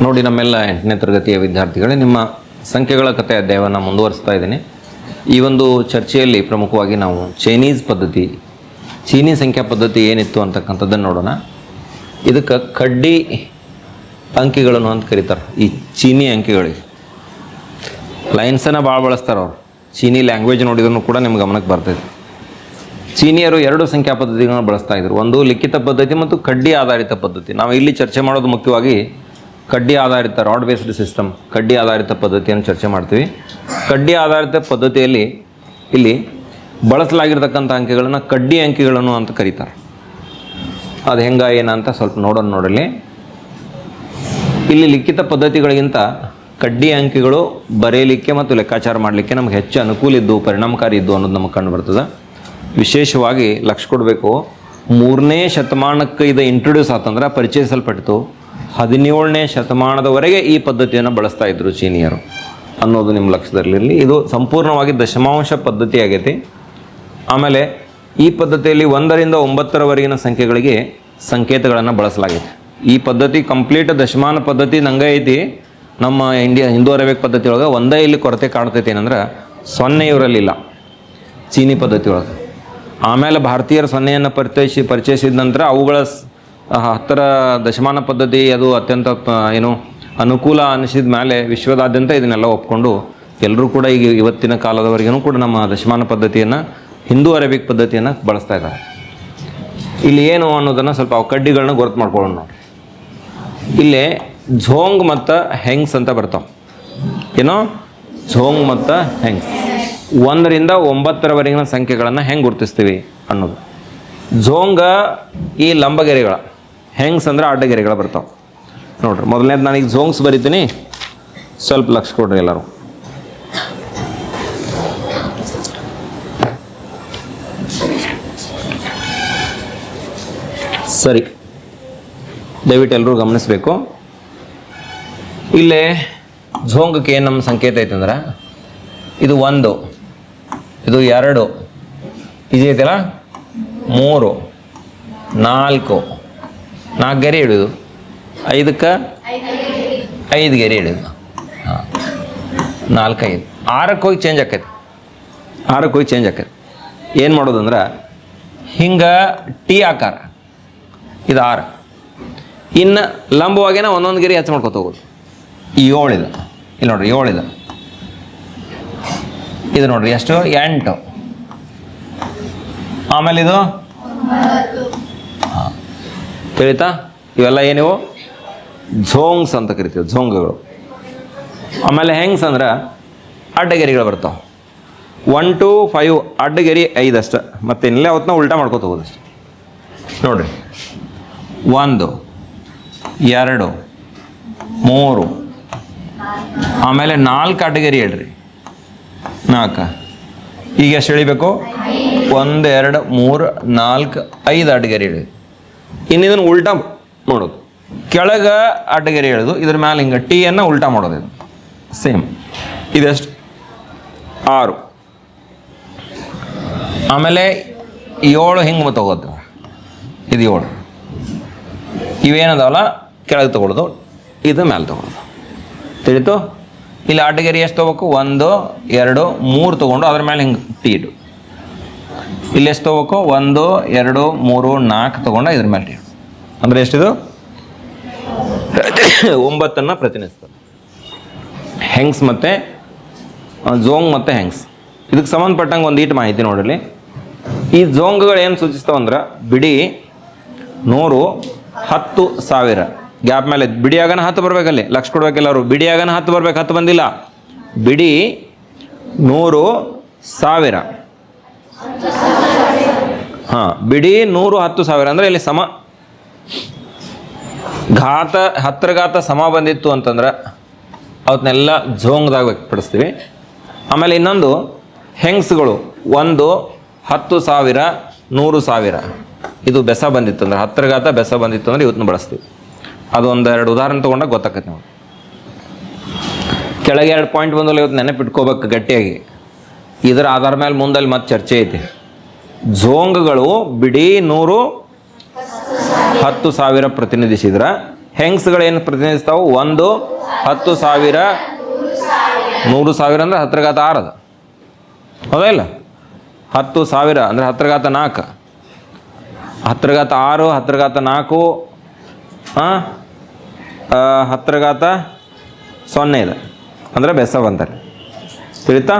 ನೋಡಿ ನಮ್ಮೆಲ್ಲ 8ನೇ ತರಗತಿಯ ವಿದ್ಯಾರ್ಥಿಗಳೇ, ನಿಮ್ಮ ಸಂಖ್ಯೆಗಳ ಕಥೆ ಅಧ್ಯಾಯವನ್ನು ಮುಂದುವರಿಸ್ತಾ ಇದ್ದೀನಿ. ಈ ಒಂದು ಚರ್ಚೆಯಲ್ಲಿ ಪ್ರಮುಖವಾಗಿ ನಾವು ಚೈನೀಸ್ ಪದ್ಧತಿ, ಚೀನಿ ಸಂಖ್ಯಾ ಪದ್ಧತಿ ಏನಿತ್ತು ಅಂತಕ್ಕಂಥದ್ದನ್ನು ನೋಡೋಣ. ಇದಕ್ಕೆ ಕಡ್ಡಿ ಅಂಕಿಗಳನ್ನು ಅಂತ ಕರೀತಾರೆ. ಈ ಚೀನಿ ಅಂಕಿಗಳಿಗೆ ಲೈನ್ಸನ್ನು ಭಾಳ ಬಳಸ್ತಾರೆ ಅವರು. ಚೀನಿ ಲ್ಯಾಂಗ್ವೇಜ್ ನೋಡಿದ್ರೂ ಕೂಡ ನಿಮ್ಗೆ ಗಮನಕ್ಕೆ ಬರ್ತೈತೆ. ಚೀನಿಯರು 2 ಸಂಖ್ಯಾ ಪದ್ಧತಿಗಳನ್ನು ಬಳಸ್ತಾ ಇದ್ರು. ಒಂದು ಲಿಖಿತ ಪದ್ಧತಿ ಮತ್ತು ಕಡ್ಡಿ ಆಧಾರಿತ ಪದ್ಧತಿ. ನಾವು ಇಲ್ಲಿ ಚರ್ಚೆ ಮಾಡೋದು ಮುಖ್ಯವಾಗಿ ಕಡ್ಡಿ ಆಧಾರಿತ ರಾಡ್ ಬೇಸ್ಡ್ ಸಿಸ್ಟಮ್, ಕಡ್ಡಿ ಆಧಾರಿತ ಪದ್ಧತಿಯನ್ನು ಚರ್ಚೆ ಮಾಡ್ತೀವಿ. ಕಡ್ಡಿ ಆಧಾರಿತ ಪದ್ಧತಿಯಲ್ಲಿ ಇಲ್ಲಿ ಬಳಸಲಾಗಿರ್ತಕ್ಕಂಥ ಅಂಕಿಗಳನ್ನು ಕಡ್ಡಿ ಅಂಕಿಗಳನ್ನು ಅಂತ ಕರೀತಾರೆ. ಅದು ಏನಂತ ಸ್ವಲ್ಪ ನೋಡಲಿ. ಇಲ್ಲಿ ಲಿಖಿತ ಪದ್ಧತಿಗಳಿಗಿಂತ ಕಡ್ಡಿ ಅಂಕಿಗಳು ಬರೆಯಲಿಕ್ಕೆ ಮತ್ತು ಲೆಕ್ಕಾಚಾರ ಮಾಡಲಿಕ್ಕೆ ನಮ್ಗೆ ಹೆಚ್ಚು ಅನುಕೂಲ ಇದ್ದು, ಪರಿಣಾಮಕಾರಿ ಇದ್ದು ಅನ್ನೋದು ನಮಗೆ ಕಂಡು ಬರ್ತದೆ. ವಿಶೇಷವಾಗಿ ಲಕ್ಷ್ಯ ಕೊಡಬೇಕು, 3ನೇ ಶತಮಾನಕ್ಕೆ ಇದು ಇಂಟ್ರೊಡ್ಯೂಸ್ ಆತಂದ್ರೆ, ಪರಿಚಯಿಸಲ್ಪಟ್ಟಿತು. 17ನೇ ಶತಮಾನದವರೆಗೆ ಈ ಪದ್ಧತಿಯನ್ನು ಬಳಸ್ತಾ ಇದ್ದರು ಚೀನಿಯರು ಅನ್ನೋದು ನಿಮ್ಮ ಲಕ್ಷ್ಯದಲ್ಲಿರಲಿ. ಇದು ಸಂಪೂರ್ಣವಾಗಿ ದಶಮಾಂಶ ಪದ್ಧತಿ ಆಗೈತಿ. ಆಮೇಲೆ ಈ ಪದ್ಧತಿಯಲ್ಲಿ 1ರಿಂದ 9ರವರೆಗಿನ ಸಂಖ್ಯೆಗಳಿಗೆ ಸಂಕೇತಗಳನ್ನು ಬಳಸಲಾಗಿದೆ. ಈ ಪದ್ಧತಿ ಕಂಪ್ಲೀಟ್ ದಶಮಾನ ಪದ್ಧತಿ ನಂಗೆ ಐತಿ. ನಮ್ಮ ಹಿಂದೂ ಅರೇಬಿಕ್ ಪದ್ಧತಿ ಒಳಗೆ ಒಂದೇ ಇಲ್ಲಿ ಕೊರತೆ ಕಾಣ್ತೈತಿ, ಏನಂದ್ರೆ 0 ಇವರಲ್ಲಿಲ್ಲ ಚೀನಿ ಪದ್ಧತಿ ಒಳಗೆ. ಆಮೇಲೆ ಭಾರತೀಯರು 0ಯನ್ನು ಪರಿಚಯಿಸಿದ ನಂತರ ಅವುಗಳ 10ರ ದಶಮಾನ ಪದ್ಧತಿ ಅದು ಅತ್ಯಂತ ಅನುಕೂಲ ಅನಿಸಿದ ಮೇಲೆ ವಿಶ್ವದಾದ್ಯಂತ ಇದನ್ನೆಲ್ಲ ಒಪ್ಕೊಂಡು ಎಲ್ಲರೂ ಕೂಡ ಈಗ ಇವತ್ತಿನ ಕಾಲದವರೆಗೂ ಕೂಡ ನಮ್ಮ ದಶಮಾನ ಪದ್ಧತಿಯನ್ನು, ಹಿಂದೂ ಅರೇಬಿಕ್ ಪದ್ಧತಿಯನ್ನು ಬಳಸ್ತಾ ಇದ್ದಾರೆ. ಇಲ್ಲಿ ಏನು ಅನ್ನೋದನ್ನು ಸ್ವಲ್ಪ ಕಡ್ಡಿಗಳನ್ನ ಗುರುತು ಮಾಡ್ಕೊಳ್ಳೋಣ ನೋಡಿ. ಇಲ್ಲಿ ಝೋಂಗ್ ಮತ್ತು ಹೆಂಗ್ಸ್ ಅಂತ ಬರ್ತಾವೆ. ಝೋಂಗ್ ಮತ್ತು ಹೆಂಗ್ಸ್ 1ರಿಂದ 9ರವರೆಗಿನ ಸಂಖ್ಯೆಗಳನ್ನು ಹೆಂಗೆ ಗುರುತಿಸ್ತೀವಿ ಅನ್ನೋದು. ಝೋಂಗ ಈ ಲಂಬಗೆರೆಗಳ, ಹೆಂಗ್ಸ್ ಅಂದ್ರೆ ಅಡ್ಡಗೆರೆಗಳು ಬರ್ತಾವೆ ನೋಡ್ರಿ. ಮೊದಲನೇದು ನಾನೀಗ ಝೋಂಗ್ಸ್ ಬರಿತೀನಿ, ಸ್ವಲ್ಪ ಲಕ್ಷ ಕೊಡ್ರಿ ಎಲ್ಲರೂ. ಸರಿ, ದಯವಿಟ್ಟು ಎಲ್ಲರೂ ಗಮನಿಸಬೇಕು. ಇಲ್ಲೇ ಝೋಂಗಕ್ಕೆ ಏನು ನಮ್ಮ ಸಂಕೇತ ಐತಂದ್ರೆ, ಇದು 1, ಇದು 2, ಇದು ಐತಲ್ಲ 3, 4 ಗೆರೆ ಹಿಡಿದು, 5ಕ್ಕೆ 5 ಗೆರೆ ಹಿಡಿದು, 4, 5, 6ಕ್ಕೆ ಹೋಗಿ ಚೇಂಜ್ ಆಕೈತಿ. ಏನು ಮಾಡೋದಂದ್ರೆ ಹಿಂಗೆ ಟಿ ಆಕಾರ, ಇದು 6. ಇನ್ನು ಲಂಬವಾಗಿನ ಒಂದೊಂದು ಗೆರೆ ಹೆಚ್ಚು ಮಾಡ್ಕೊತ ಹೋಗೋದು. 7 ಇದು, ಇಲ್ಲಿ ನೋಡ್ರಿ 7 ಇದು, ಇದು ನೋಡ್ರಿ ಎಷ್ಟು 8. ಆಮೇಲೆ ಇದು ತಿಳಿತಾ? ಇವೆಲ್ಲ ಏನಿವು ಝೋಂಗ್ಸ್ ಅಂತ ಕರಿತೀವಿ, ಝೋಂಗಗಳು. ಆಮೇಲೆ ಹೆಂಗ್ಸ್ ಅಂದ್ರೆ ಅಡ್ಡಗೆರೆಗಳು ಬರ್ತಾವೆ. 1 to 5 ಅಡ್ಡಗೆರೆ 5 ಅಷ್ಟೆ, ಮತ್ತೆ ಇನ್ನೇ ಅವತ್ತನ್ನ ಉಲ್ಟಾ ಮಾಡ್ಕೊತ ಹೋಗೋದು ಅಷ್ಟೆ. ನೋಡ್ರಿ 1, 2, 3, ಆಮೇಲೆ 4 ಅಡ್ಡಗೆರೆ ಹೇಳ್ರಿ, 4. ಈಗ ಎಷ್ಟು ಎಳಿಬೇಕು? 1, 2, 3, 4, 5 ಅಡ್ಡಗೆರೆ ಎಳಿ. ಇನ್ನಿದನ್ನು ಉಲ್ಟಾ ಮಾಡೋದು, ಕೆಳಗೆ ಅಡ್ಡಗೆರೆ ಎಳೆದು ಇದ್ರ ಮೇಲೆ ಹಿಂಗೆ ಟೀಯನ್ನು ಉಲ್ಟಾ ಮಾಡೋದು. ಇದು ಸೇಮ್. ಇದೆಷ್ಟು? 6. ಆಮೇಲೆ 7 ಹಿಂಗೆ ತಗೋದು, ಇದು 7. ಇವೇನದಾವಲ್ಲ ಕೆಳಗೆ ತಗೊಳ್ಳೋದು, ಇದು ಮೇಲೆ ತಗೊಳ್ಳೋದು. ತಿಳಿತು? ಇಲ್ಲಿ ಅಡ್ಡಗೆರೆ ಎಷ್ಟು ತೊಗೋಬೇಕು? 1, 2, 3 ತೊಗೊಂಡು ಅದ್ರ ಮೇಲೆ ಹಿಂಗೆ ಟೀ ಇಡು. ಇಲ್ಲಿ ಎಷ್ಟು ತೊಗೋಬೇಕು? 1, 2, 3, 4 ತೊಗೊಂಡು ಇದ್ರ ಮೇಲೆ ಟೀ ಇಡು. ಅಂದರೆ ಎಷ್ಟಿದು? 9 ಪ್ರತಿನಿಧಿಸ್ತದೆ. ಹೆಂಗ್ಸ್ ಮತ್ತು ಝೋಂಗ್ ಮತ್ತು ಹೆಂಗ್ಸ್. ಇದಕ್ಕೆ ಸಂಬಂಧಪಟ್ಟಂಗೆ ಒಂದು ಈಟು ಮಾಹಿತಿ ನೋಡಲಿ. ಈ ಝೋಂಗ್ಗಳು ಏನು ಸೂಚಿಸ್ತಾವಂದ್ರೆ, ಬಿಡಿ 100, 10, 1000 ಗ್ಯಾಪ್ ಮೇಲೆ ಬಿಡಿಯಾಗನ 10 ಬರ್ಬೇಕಲ್ಲಿ. ಲಕ್ಷ ಕೊಡ್ಬೇಕೆಲ್ಲವರು. ಬಿಡಿಯಾಗನ 10 ಬರ್ಬೇಕು, 10 ಬಂದಿಲ್ಲ. ಬಿಡಿ 100, 1000. ಹಾಂ, ಬಿಡಿ 100, 10, 1000 ಅಂದರೆ ಇಲ್ಲಿ ಸಮ ಘಾತ 10ರ ಘಾತ ಸಮ ಬಂದಿತ್ತು ಅಂತಂದ್ರೆ ಅವನ್ನೆಲ್ಲ ಝೋಂಗ್ದಾಗ ವ್ಯಕ್ತಪಡಿಸ್ತೀವಿ. ಆಮೇಲೆ ಇನ್ನೊಂದು ಹೆಂಗ್ಸ್ಗಳು 1, 10, 1000, 100, 1000 ಇದು ಬೆಸ ಬಂದಿತ್ತು ಅಂದ್ರೆ 10ರ ಘಾತ ಬೆಸ ಬಂದಿತ್ತು ಅಂದ್ರೆ ಇವತ್ತನ್ನು ಬಳಸ್ತೀವಿ. ಅದೊಂದು 2 ಉದಾಹರಣೆ ತೊಗೊಂಡಾಗ ಗೊತ್ತಾಕೈತೆ ನಾವು. ಕೆಳಗೆ 2 ಪಾಯಿಂಟ್ ಬಂದಲ್ಲ, ಇವತ್ತು ನೆನಪಿಟ್ಕೋಬೇಕು ಗಟ್ಟಿಯಾಗಿ. ಇದರ ಆಧಾರ ಮೇಲೆ ಮುಂದಲ್ಲಿ ಮತ್ತೆ ಚರ್ಚೆ ಐತಿ. ಝೋಂಗ್ಗಳು ಬಿಡಿ 100, 10,000 ಪ್ರತಿನಿಧಿಸಿದ್ರೆ ಹೆಂಗ್ಸ್ಗಳೇನು ಪ್ರತಿನಿಧಿಸ್ತಾವೆ? 1, 10,000, 100,000 ಅಂದರೆ 10⁻6 ಅದು, ಹೌದಾ ಇಲ್ಲ? 10,000 ಅಂದರೆ 10⁻4, 10⁻6, 10⁻4, 10⁻0 ಇದೆ ಅಂದರೆ ಬೆಸವ್ ಅಂತಾರೆ, ತಿಳಿತಾ?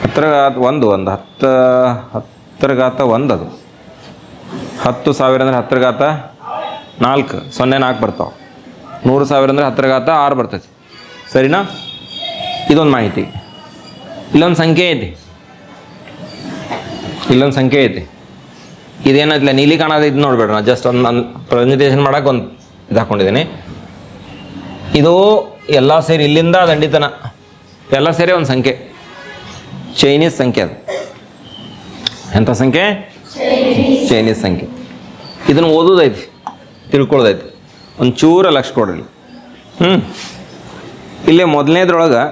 10⁻1 ಅದು 10⁻1 ಅದು 10,000 ಅಂದರೆ 10⁻4, 0 ಬರ್ತಾವೆ. 100,000 ಅಂದರೆ 10⁻6 ಬರ್ತೈತಿ, ಸರಿನಾ? ಇದೊಂದು ಮಾಹಿತಿ. ಇಲ್ಲೊಂದು ಸಂಖ್ಯೆ ಐತಿ, ಇದೇನೈತಿಲ್ಲ ನೀಲಿ ಕಾಣೋದು, ಇದು ನೋಡ್ಬೇಡ, ನಾನು ಜಸ್ಟ್ ಒಂದು ನಾನು ಪ್ರೆಸೆಂಟೇಷನ್ ಮಾಡೋಕೆ ಒಂದು ಇದು ಹಾಕ್ಕೊಂಡಿದ್ದೀನಿ. ಇದು ಎಲ್ಲ ಸೇರಿ ಇಲ್ಲಿಂದ ದಂಡಿತನ ಎಲ್ಲ ಸೇರಿ ಒಂದು ಸಂಖ್ಯೆ, ಚೈನೀಸ್ ಸಂಖ್ಯೆ. ಅದು ಎಂಥ ಸಂಖ್ಯೆ? ಚೈನೀಸ್ ಸಂಖ್ಯೆ. ಇದನ್ನು ಓದೋದೈತಿ, ತಿಳ್ಕೊಳ್ಳೋದೈತಿ. ಒಂಚೂರ ಲಕ್ಷ ಕೊಡ್ರಿ. ಇಲ್ಲೇ ಮೊದಲನೇದ್ರೊಳಗೆ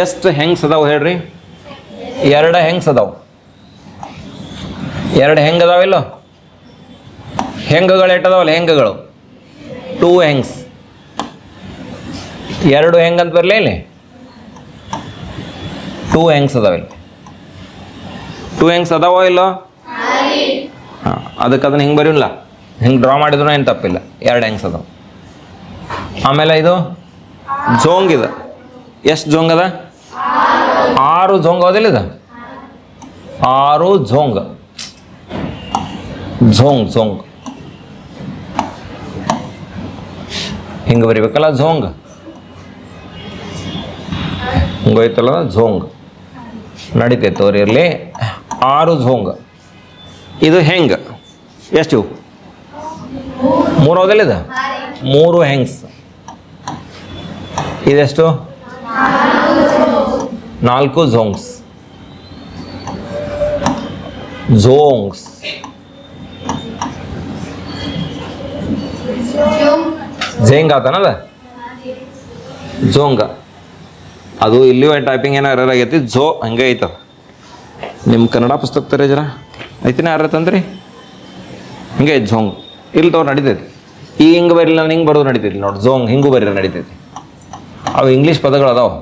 ಎಷ್ಟು ಹೆಂಗ್ಸ್ ಅದಾವೆ ಹೇಳ್ರಿ? 2 ಹೆಂಗ್ಸ್ ಅದಾವೆ. 2 ಹೆಂಗ್ ಅದಾವಿಲ್ಲ? ಹೆಂಗಗಳು ಎಟ್ಟದಾವಲ್ಲ? ಹೆಂಗಗಳು 2 ಹೆಂಗ್ಸ್. 2 ಹೆಂಗ್ ಅಂತ ಬರಲೇ ಇಲ್ಲಿ? 2 ಹೆಂಗ್ಸ್ ಅದಾವಿಲ್ಲ? 2 ಹೆಂಗ್ಸ್ ಅದಾವೋ ಇಲ್ಲೋ? ಹಾಂ, ಅದಕ್ಕೆ ಅದನ್ನು ಹಿಂಗೆ ಬರೀಲ್ಲ, ಹಿಂಗೆ ಡ್ರಾ ಮಾಡಿದ್ರು ಏನು ತಪ್ಪಿಲ್ಲ. 2 ಹೆಂಗ್ಸ್ ಅದಾವ. ಆಮೇಲೆ ಇದು ಜೋಂಗ್ ಇದೆ. ಎಷ್ಟು ಜೋಂಗ್ ಅದ? 6 ಜೋಂಗ್ ಹೌದಿಲ್ಲ? ಇದು 6 ಜೋಂಗ್. ಝೋಂಗ್ ಹಿಂಗೆ ಬರಿಬೇಕಲ್ಲ, ಝೋಂಗ್ ಹಿಂಗೋಯ್ತಲ್ಲ, ಝೋಂಗ್ ನಡೀತೈತೆ ತೋರಿ ಇರಲಿ. 6 ಝೋಂಗ್. ಇದು ಹೆಂಗ್ ಎಷ್ಟು? 3 ಹೌದಿಲ್ಲ? ಇದು 3 ಹೆಂಗ್ಸ್. ಇದೆಷ್ಟು? 4 ಝೋಂಗ್ಸ್. ಝೇಂಗ್ ಆತನದ ಝೋಂಗ. ಅದು ಇಲ್ಲಿ ಟೈಪಿಂಗ್ ಏನೋ ಎರರ್ ಆಗೈತಿ. ಹಂಗೆ ಐತದ. ನಿಮ್ಮ ಕನ್ನಡ ಪುಸ್ತಕ ತರ ಜರ ಐತಿನ ಯಾರ ತಂದ್ರಿ? ಹಿಂಗೆ ಐತೆ ಝೋಂಗ್. ಇಲ್ಲಿ ತೋರು ನಡೀತೈತಿ. ಈಗ ಹಿಂಗೆ ಬರಿಲ್ಲ, ನಾನು ಹಿಂಗೆ ಬರೋದು ನಡೀತೈತಿ ನೋಡಿ. ಝೋಂಗ್ ಹಿಂಗೂ ಬರೀ ನಡೀತೈತಿ. ಅವು ಇಂಗ್ಲೀಷ್ ಪದಗಳು ಅದಾವೆ,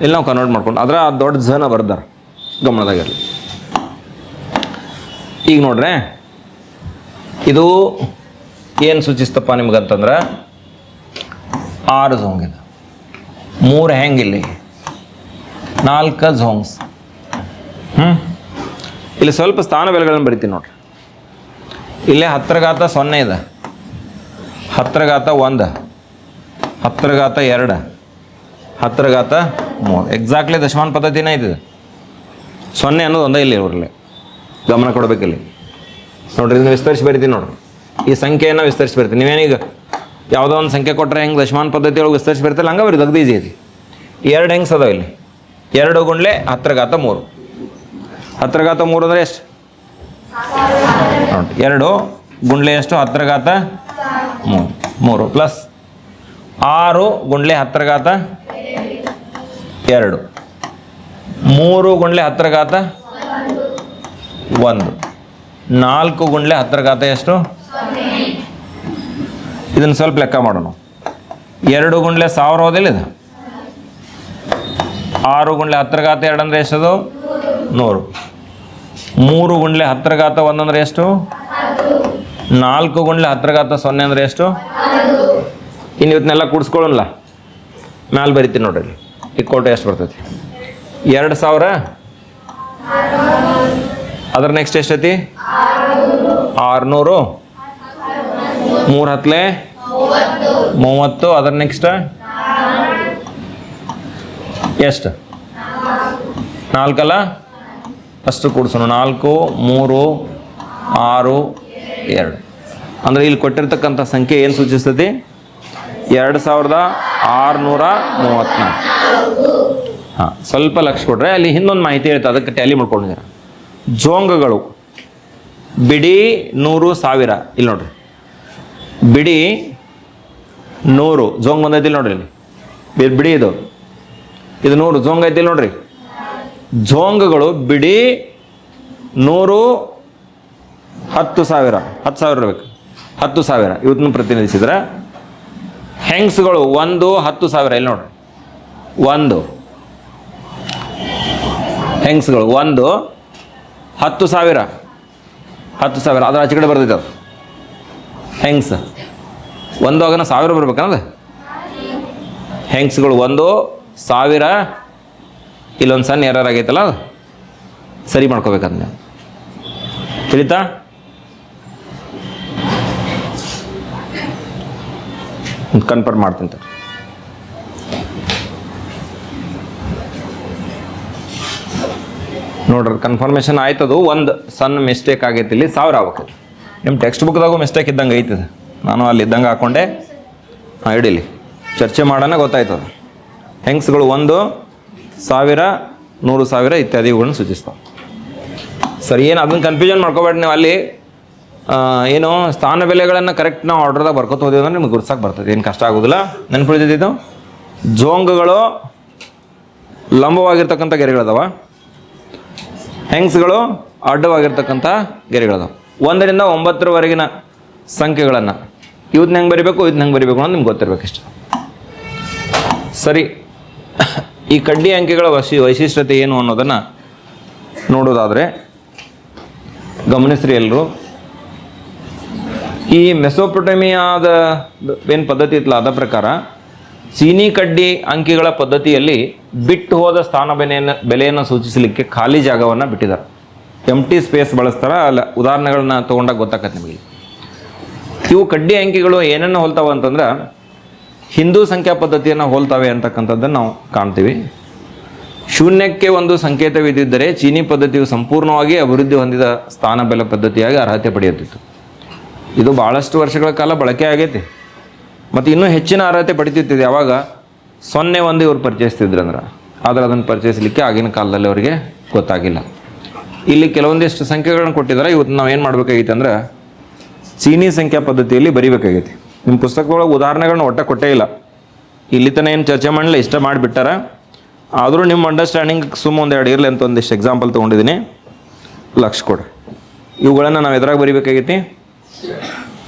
ಇಲ್ಲಿ ನಾವು ಕನ್ವರ್ಟ್ ಮಾಡ್ಕೊಂಡು ಅದ್ರ ದೊಡ್ಡ ಝನ ಬರ್ದಾರ, ಗಮನದಾಗಿರಲಿ. ಈಗ ನೋಡ್ರೆ ಇದು ಏನು ಸೂಚಿಸ್ತಪ್ಪ ನಿಮ್ಗಂತಂದ್ರೆ 6 ಝೋಂಗ್ ಇದೆ, 3 ಹೆಂಗಿಲ್ಲಿ, 4 ಝೋಂಗ್ಸ್. ಇಲ್ಲಿ ಸ್ವಲ್ಪ ಸ್ಥಾನ ಬೆಲೆಗಳನ್ನು ಬರಿತೀನಿ ನೋಡ್ರಿ. ಇಲ್ಲೇ 10⁻0 ಇದೆ, 10⁻1, 10⁻2, 10⁻3. ಎಕ್ಸಾಕ್ಟ್ಲಿ ದಶಮಾನ ಪದ್ಧತಿನೇ ಇದೆ. 0 ಅನ್ನೋದು ಒಂದೇ ಇಲ್ಲಿ ಇರಲಿ, ಗಮನ ಕೊಡಬೇಕಿಲ್ಲಿ ನೋಡ್ರಿ. ಇದನ್ನು ವಿಸ್ತರಿಸಿ ಬರಿತೀನಿ ನೋಡ್ರಿ. ಈ ಸಂಖ್ಯೆಯನ್ನು ವಿಸ್ತರಿಸಿ ಬರ್ತೀನಿ. ನೀವೇನೀಗ ಯಾವುದೋ ಒಂದು ಸಂಖ್ಯೆ ಕೊಟ್ಟರೆ ಹೆಂಗೆ ದಶಮಾನ ಪದ್ಧತಿ ಒಳಗೆ ವಿಸ್ತರಿಸಿ ಬರ್ತಿಲ್ಲ, ಹಂಗೆ ಬರೀ ತೆಗ್ದು ಈಜಿ ಐತಿ. 2 ಹೆಂಗ್ಸ್ ಅದಾವ ಇಲ್ಲಿ. 2 ಗುಂಡ್ಲೆ 10⁻3. 10⁻3 ಅಂದರೆ ಎಷ್ಟು ನೋಡಿ? 2 ಗುಂಡ್ಲೆ ಎಷ್ಟು? 10⁻3 ಪ್ಲಸ್ 6 ಗುಂಡ್ಲೆ 10⁻2, 3 ಗುಂಡ್ಲೆ 10⁻1, 4 ಗುಂಡ್ಲೆ 10⁻1 ಎಷ್ಟು? ಇದನ್ನು ಸ್ವಲ್ಪ ಲೆಕ್ಕ ಮಾಡೋಣ. 2 ಗುಂಡ್ಲೆ 1000 ಹೋದಿಲ್ಲ ಇದು? 6 ಗುಂಡ್ಲೆ 10⁻2 ಅಂದರೆ ಎಷ್ಟದು? 100. 3 ಗುಂಡ್ಲೆ 10⁻1 ಅಂದರೆ ಎಷ್ಟು? 4 ಗುಂಡ್ಲೆ 10⁻0 ಅಂದರೆ ಎಷ್ಟು? ಇನ್ನು ಇವತ್ತನ್ನೆಲ್ಲ ಕೂಡಿಸ್ಕೊಳ್ಳೋಲ್ಲ, ಮ್ಯಾಲೆ ಬರಿತೀನಿ ನೋಡ್ರಿ. ಇಕ್ಕೋಟೆ ಎಷ್ಟು ಬರ್ತೈತಿ? 2000. ಅದ್ರ ನೆಕ್ಸ್ಟ್ ಎಷ್ಟೈತಿ? 600. 3 ಹತ್ಲೆ 30. ಅದ್ರ ನೆಕ್ಸ್ಟ್ ಎಷ್ಟು? 4 ಅಲ್ಲ? ಅಷ್ಟು ಕೂಡಿಸೋಣ. 4, 3, 6, 2 ಅಂದರೆ ಇಲ್ಲಿ ಕೊಟ್ಟಿರ್ತಕ್ಕಂಥ ಸಂಖ್ಯೆ ಏನು ಸೂಚಿಸ್ತೈತಿ? 2634. ಹಾಂ, ಸ್ವಲ್ಪ ಲಕ್ಷ ಕೊಡ್ರೆ ಅಲ್ಲಿ ಹಿಂದೊಂದು ಮಾಹಿತಿ ಹೇಳ್ತಾ, ಅದಕ್ಕೆ ಟ್ಯಾಲಿ ಮಾಡ್ಕೊಂಡಿದ್ದಾರೆ. ಝೋಂಗಗಳು ಬಿಡಿ 100, 1000. ಇಲ್ಲಿ ನೋಡ್ರಿ, ಬಿಡಿ 100 ಝೋಂಗ್ ಬಂದೈತಿ ನೋಡ್ರಿ. ಇಲ್ಲಿ ಬಿಡಿ ಇದು 100 ಝೋಂಗ್ ಐತಿ ನೋಡ್ರಿ. ಝೋಂಗಗಳು ಬಿಡಿ 100, 10,000 ಇರಬೇಕು. 10,000 ಇವತ್ತನ್ನು ಪ್ರತಿನಿಧಿಸಿದ್ರೆ ಹೆಂಗ್ಸ್ಗಳು 1 10,000 ಇಲ್ಲಿ ನೋಡ್ರಿ 1 ಹೆಂಗ್ಸ್ಗಳು 1 10,000 ಅದ್ರ ಆಚೆ ಕಡೆ ಬರ್ತೈತೆ ಅದು ಹೆಂಗ್ಸ್ 1 ಆಗನ 1000 ಬರ್ಬೇಕನ್ನೋದು ಹೆಂಗ್ಸ್ಗಳು 1,000 ಇಲ್ಲೊಂದು ಸಣ್ಣ ಎರರ್ ಆಗೈತಲ್ಲ ಅದು ಸರಿ ಮಾಡ್ಕೋಬೇಕಂತ ತಿಳಿತಾ ಕನ್ಫರ್ಮ್ ಮಾಡ್ತೀನಿ ನೋಡ್ರಿ ಕನ್ಫರ್ಮೇಷನ್ ಆಯ್ತದು ಒಂದು ಸಣ್ಣ ಮಿಸ್ಟೇಕ್ ಆಗೈತಿ ಇಲ್ಲಿ 1000 ಆಗ್ಬೇಕು ನಿಮ್ಮ ಟೆಕ್ಸ್ಟ್ ಬುಕ್ದಾಗೂ ಮಿಸ್ಟೇಕ್ ಇದ್ದಂಗೆ ಐತದ ನಾನು ಅಲ್ಲಿ ಇದ್ದಂಗೆ ಹಾಕ್ಕೊಂಡೆ ಇಡೀಲಿ ಚರ್ಚೆ ಮಾಡೋಣ ಗೊತ್ತಾಯ್ತದ ಹೆಂಗ್ಸ್ಗಳು 1,000 100,000 ಇತ್ಯಾದಿಗಳನ್ನು ಸೂಚಿಸ್ತಾವೆ ಸರಿ ಏನು ಅದನ್ನು ಕನ್ಫ್ಯೂಷನ್ ಮಾಡ್ಕೋಬೇಡಿ ನೀವು ಅಲ್ಲಿ ಏನು ಸ್ಥಾನ ಬೆಲೆಗಳನ್ನು ಕರೆಕ್ಟ್ ನಾವು ಆರ್ಡ್ರದಾಗ ಬರ್ಕೋತ ಹೋದೇವು ಅಂದ್ರೆ ನಿಮ್ಗೆ ಗುರ್ಸಕ್ಕೆ ಬರ್ತದೆ ಏನು ಕಷ್ಟ ಆಗೋದಿಲ್ಲ ನೆನಪಿಳಿದಿದ್ದು ಜೋಂಗ್ಗಳು ಲಂಬವಾಗಿರ್ತಕ್ಕಂಥ ಗೆರೆಗಳದಾವ ಹೆಂಗ್ಸ್ಗಳು ಅಡ್ಡವಾಗಿರ್ತಕ್ಕಂಥ ಗೆರೆಗಳದಾವ 1 ರಿಂದ 9ರವರೆಗಿನ ಸಂಖ್ಯೆಗಳನ್ನು ಇವನ್ನ ಹೆಂಗೆ ಬರಿಬೇಕು ಇದನ್ನ ಹೆಂಗೆ ಬರಿಬೇಕು ಅನ್ನೋದು ನಿಮ್ಗೆ ಗೊತ್ತಿರ್ಬೇಕು ಇಷ್ಟ ಸರಿ ಈ ಕಡ್ಡಿ ಅಂಕೆಗಳ ವೈಶಿಷ್ಟ್ಯತೆ ಏನು ಅನ್ನೋದನ್ನು ನೋಡೋದಾದರೆ ಗಮನಿಸ್ರಿ ಎಲ್ಲರೂ ಈ ಮೆಸೊಪೊಟೇಮಿಯಾದ ಏನು ಪದ್ಧತಿ ಇತ್ತಲ್ಲ ಅದ ಪ್ರಕಾರ ಚೀನಿ ಕಡ್ಡಿ ಅಂಕಿಗಳ ಪದ್ಧತಿಯಲ್ಲಿ ಬಿಟ್ಟು ಹೋದ ಸ್ಥಾನ ಬೆಲೆಯನ್ನು ಸೂಚಿಸಲಿಕ್ಕೆ ಖಾಲಿ ಜಾಗವನ್ನು ಬಿಟ್ಟಿದ್ದಾರೆ ಎಂಟಿ ಸ್ಪೇಸ್ ಬಳಸ್ತಾರೆ ಅಲ್ಲ ಉದಾಹರಣೆಗಳನ್ನ ತೊಗೊಂಡಾಗ ಗೊತ್ತಾಗತ್ತೆ ನಿಮಗೆ ಇವು ಕಡ್ಡಿ ಅಂಕಿಗಳು ಏನನ್ನು ಹೋಲ್ತಾವೆ ಅಂತಂದ್ರೆ ಹಿಂದೂ ಸಂಖ್ಯಾ ಪದ್ಧತಿಯನ್ನು ಹೋಲ್ತಾವೆ ಅಂತಕ್ಕಂಥದ್ದನ್ನು ನಾವು ಕಾಣ್ತೀವಿ ಶೂನ್ಯಕ್ಕೆ ಒಂದು ಸಂಕೇತವಿದ್ದಿದ್ದರೆ ಚೀನಿ ಪದ್ಧತಿಯು ಸಂಪೂರ್ಣವಾಗಿ ಅಭಿವೃದ್ಧಿ ಹೊಂದಿದ ಸ್ಥಾನ ಬೆಲೆ ಪದ್ಧತಿಯಾಗಿ ಅರ್ಹತೆ ಪಡೆಯುತ್ತಿತ್ತು ಇದು ಭಾಳಷ್ಟು ವರ್ಷಗಳ ಕಾಲ ಬಳಕೆ ಆಗೈತಿ ಮತ್ತು ಇನ್ನೂ ಹೆಚ್ಚಿನ ಅರ್ಹತೆ ಪಡಿತಿತ್ತು ಯಾವಾಗ 0 ಇವ್ರು ಪರಿಚಯಿಸ್ತಿದ್ರು ಅಂದ್ರೆ ಆದರೆ ಅದನ್ನು ಪರಿಚಯಿಸಲಿಕ್ಕೆ ಆಗಿನ ಕಾಲದಲ್ಲಿ ಅವರಿಗೆ ಗೊತ್ತಾಗಿಲ್ಲ ಇಲ್ಲಿ ಕೆಲವೊಂದಿಷ್ಟು ಸಂಖ್ಯೆಗಳನ್ನು ಕೊಟ್ಟಿದ್ದಾರೆ ಇವತ್ತು ನಾವು ಏನು ಮಾಡಬೇಕಾಗಿತ್ತು ಅಂದ್ರೆ ಚೀನಿ ಸಂಖ್ಯಾ ಪದ್ಧತಿಯಲ್ಲಿ ಬರಿಬೇಕಾಗೈತಿ ನಿಮ್ಮ ಪುಸ್ತಕದೊಳಗೆ ಉದಾಹರಣೆಗಳನ್ನ ಒಟ್ಟ ಕೊಟ್ಟೇ ಇಲ್ಲ ಇಲ್ಲಿ ತನಕ ಏನು ಚರ್ಚೆ ಮಾಡಲಿಲ್ಲ ಇಷ್ಟ ಮಾಡಿಬಿಟ್ಟಾರ ಆದರೂ ನಿಮ್ಮ ಅಂಡರ್ಸ್ಟ್ಯಾಂಡಿಂಗ್ ಸುಮ್ಮ ಒಂದೆರಡು ಇರಲಿ ಅಂತ ಒಂದಿಷ್ಟು ಎಕ್ಸಾಂಪಲ್ ತೊಗೊಂಡಿದ್ದೀನಿ ಲಕ್ಷ ಕೊಡ್ರಿ ಇವುಗಳನ್ನು ನಾವು ಎದುರಾಗಿ ಬರಿಬೇಕಾಗೈತಿ